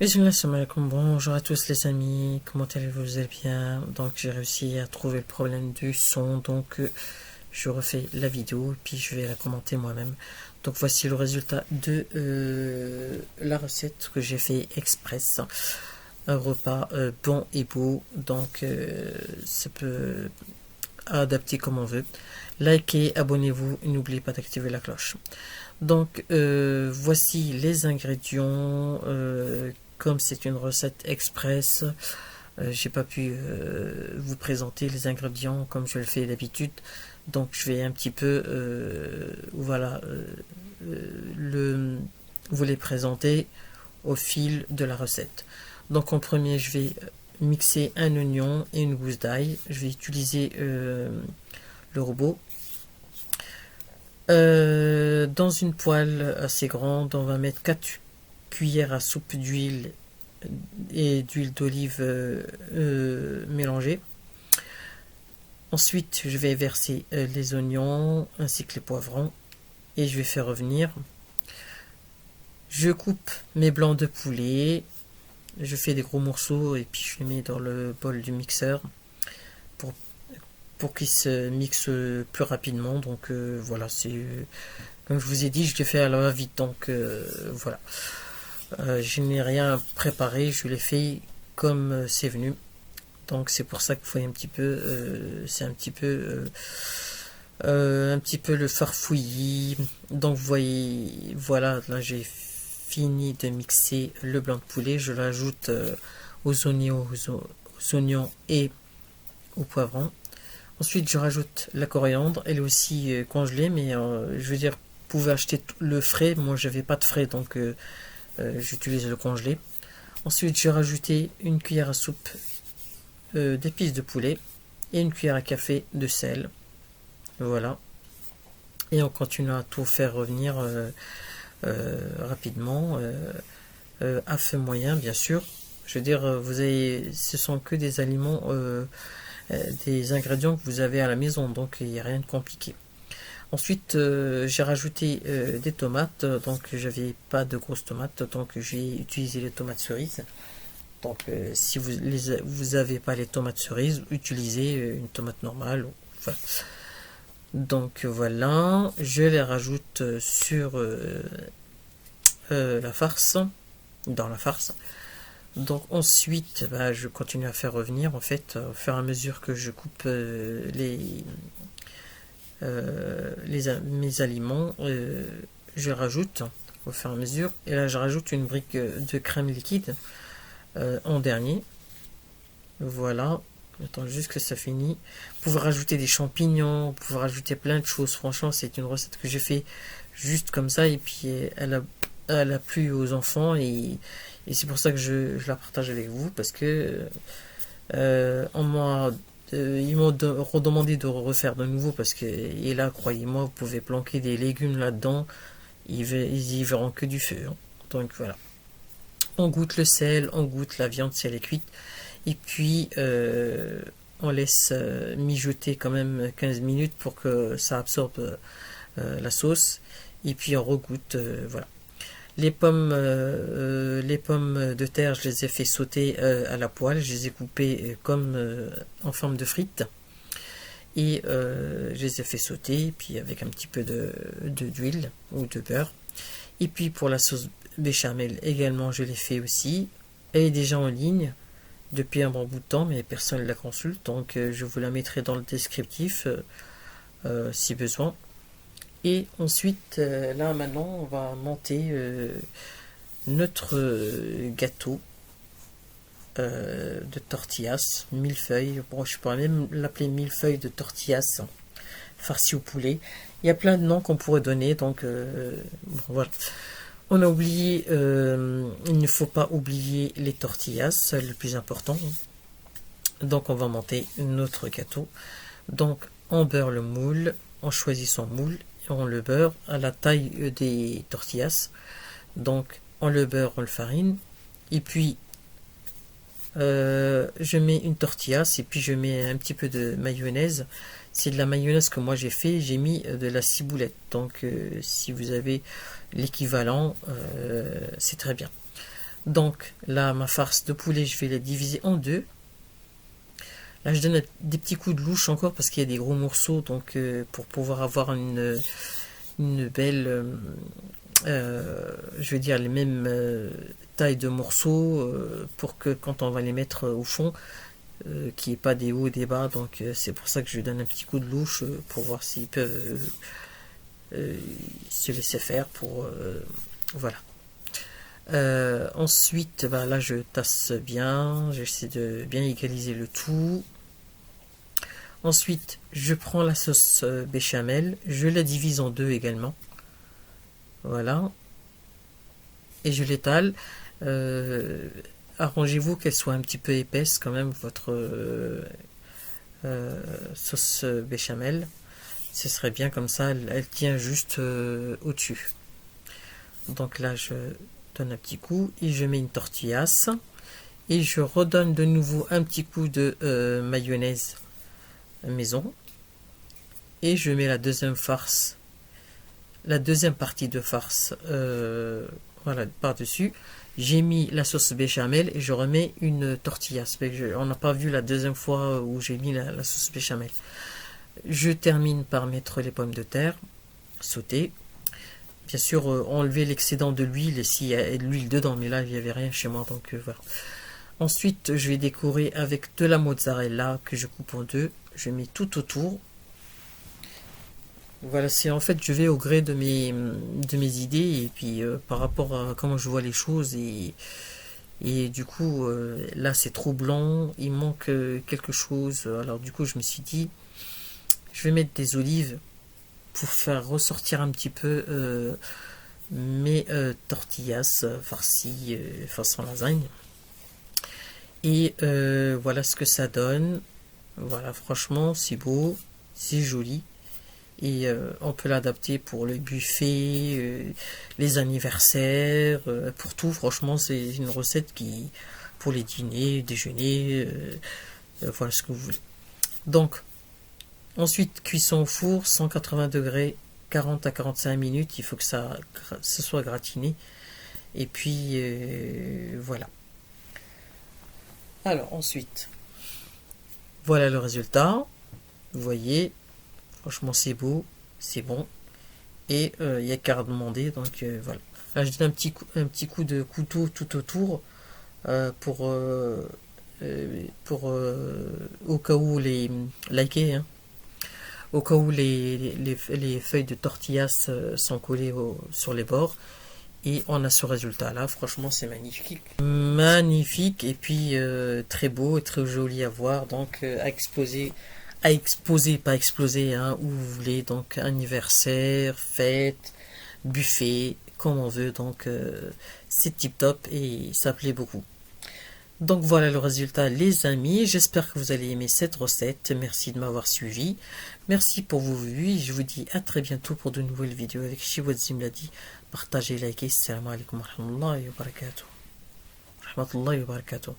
Assalamu alaikum, bonjour à tous les amis, comment allez-vous, vous allez bien? Donc j'ai réussi à trouver le problème du son, donc je refais la vidéo et puis je vais la commenter moi-même. Donc voici le résultat de la recette que j'ai fait express. Un repas bon et beau, donc ça peut adapter comme on veut. Likez, abonnez-vous et n'oubliez pas d'activer la cloche. Donc voici les ingrédients. Comme c'est une recette express, j'ai pas pu vous présenter les ingrédients comme je le fais d'habitude. Donc je vais un petit peu vous les présenter au fil de la recette. Donc en premier, je vais mixer un oignon et une gousse d'ail. Je vais utiliser le robot. Dans une poêle assez grande, on va mettre 4 cuillères à soupe d'huile et d'huile d'olive mélangée. Ensuite, je vais verser les oignons ainsi que les poivrons et je vais faire revenir. Je coupe mes blancs de poulet, je fais des gros morceaux et puis je les mets dans le bol du mixeur pour qu'ils se mixent plus rapidement. Donc voilà, c'est comme je vous ai dit, je l'ai fait à la va-vite. Donc voilà, je n'ai rien préparé, je l'ai fait comme c'est venu. Donc c'est pour ça que vous voyez un petit peu, c'est un petit peu le farfouillis. Donc vous voyez, voilà, là j'ai fini de mixer le blanc de poulet. Je l'ajoute aux oignons et au poivron. Ensuite, je rajoute la coriandre. Elle est aussi congelée, mais je veux dire, vous pouvez acheter le frais. Moi, je n'avais pas de frais, donc j'utilise le congelé. Ensuite, j'ai rajouté une cuillère à soupe d'épices de poulet et une cuillère à café de sel. Voilà. Et on continue à tout faire revenir rapidement, à feu moyen, bien sûr. Je veux dire, ce sont que des aliments, des ingrédients que vous avez à la maison, donc il n'y a rien de compliqué. Ensuite, j'ai rajouté des tomates, donc j'avais pas de grosses tomates, donc j'ai utilisé les tomates cerises. Donc si vous avez pas les tomates cerises, utilisez une tomate normale. Voilà. Donc voilà, je les rajoute sur la farce, dans la farce. Donc ensuite, je continue à faire revenir en fait, au fur et à mesure que je coupe mes aliments, je rajoute au fur et à mesure. Et là, je rajoute une brique de crème liquide en dernier. Voilà. J'attends juste que ça finisse. Vous pouvez rajouter des champignons, vous pouvez rajouter plein de choses. Franchement, c'est une recette que j'ai fait juste comme ça et puis elle a plu aux enfants et c'est pour ça que je la partage avec vous parce que ils m'ont redemandé de refaire de nouveau parce que et là, croyez-moi, vous pouvez planquer des légumes là-dedans, ils y verront que du feu. Hein. Donc voilà. On goûte le sel, on goûte la viande si elle est cuite. Et puis, on laisse mijoter quand même 15 minutes pour que ça absorbe la sauce. Et puis, on regoute. Voilà. Les pommes de terre, je les ai fait sauter à la poêle. Je les ai coupées comme en forme de frites. Et je les ai fait sauter, puis avec un petit peu d'huile ou de beurre. Et puis, pour la sauce béchamel également, je l'ai fait aussi. Elle est déjà en ligne depuis un bon bout de temps, mais personne ne la consulte, donc je vous la mettrai dans le descriptif si besoin. Et ensuite, là maintenant, on va monter notre gâteau de tortillas, millefeuille. Bon, je pourrais même l'appeler millefeuille de tortillas, farci au poulet. Il y a plein de noms qu'on pourrait donner, donc bon, voilà. On a oublié, il ne faut pas oublier les tortillas, c'est le plus important. Donc on va monter notre gâteau. Donc on beurre le moule, on choisit son moule et on le beurre à la taille des tortillas. Donc on le beurre, on le farine. Et puis je mets une tortillas et puis je mets un petit peu de mayonnaise. C'est de la mayonnaise que moi j'ai fait, j'ai mis de la ciboulette. Donc si vous avez l'équivalent, c'est très bien. Donc là, ma farce de poulet, je vais la diviser en deux. Là, je donne des petits coups de louche encore parce qu'il y a des gros morceaux, donc pour pouvoir avoir une belle, je veux dire, les mêmes tailles de morceaux pour que quand on va les mettre au fond, qu'il n'y ait pas des hauts et des bas. Donc c'est pour ça que je donne un petit coup de louche pour voir s'ils peuvent se laisser faire pour voilà. Ensuite, bah, là je tasse bien, j'essaie de bien égaliser le tout. Ensuite, je prends la sauce béchamel, je la divise en deux également. Voilà. Et je l'étale. Arrangez-vous qu'elle soit un petit peu épaisse quand même, votre sauce béchamel. Ce serait bien comme ça, elle tient juste au-dessus. Donc là, je donne un petit coup et je mets une tortillasse. Et je redonne de nouveau un petit coup de mayonnaise maison. Et je mets la deuxième farce, la deuxième partie de farce, voilà, par-dessus. J'ai mis la sauce béchamel et je remets une tortillasse. On n'a pas vu la deuxième fois où j'ai mis la sauce béchamel. Je termine par mettre les pommes de terre sautées. Bien sûr, enlever l'excédent de l'huile, s'il y a de l'huile dedans, mais là, il n'y avait rien chez moi, donc voilà. Ensuite, je vais décorer avec de la mozzarella que je coupe en deux. Je mets tout autour. Voilà, c'est en fait, je vais au gré de mes idées et puis par rapport à comment je vois les choses et du coup, là, c'est trop blanc, il manque quelque chose. Alors du coup, je me suis dit, je vais mettre des olives pour faire ressortir un petit peu mes tortillas farcies façon lasagne. Et voilà ce que ça donne. Voilà, franchement, c'est beau, c'est joli. Et on peut l'adapter pour le buffet, les anniversaires, pour tout. Franchement, c'est une recette qui, pour les dîners, déjeuners, voilà ce que vous voulez. Donc, ensuite, cuisson au four, 180 degrés, 40 à 45 minutes. Il faut que ça soit gratiné. Et puis, voilà. Alors, ensuite, voilà le résultat. Vous voyez, franchement, c'est beau, c'est bon. Et il n'y a qu'à demander. Donc, voilà. Là, je donne un petit coup de couteau tout autour pour au cas où les liker, hein. Au cas où les feuilles de tortillas sont collées sur les bords. Et on a ce résultat là, franchement c'est magnifique. Magnifique et puis très beau et très joli à voir. Donc à exposer, pas exploser, hein, où vous voulez. Donc anniversaire, fête, buffet, comme on veut. Donc c'est tip top et ça plaît beaucoup. Donc voilà le résultat les amis, j'espère que vous allez aimer cette recette, merci de m'avoir suivi, merci pour vos vues, je vous dis à très bientôt pour de nouvelles vidéos avec Shiwad Mladi, partagez, likez, salam alaikum wa rahmatullahi wa barakatuh.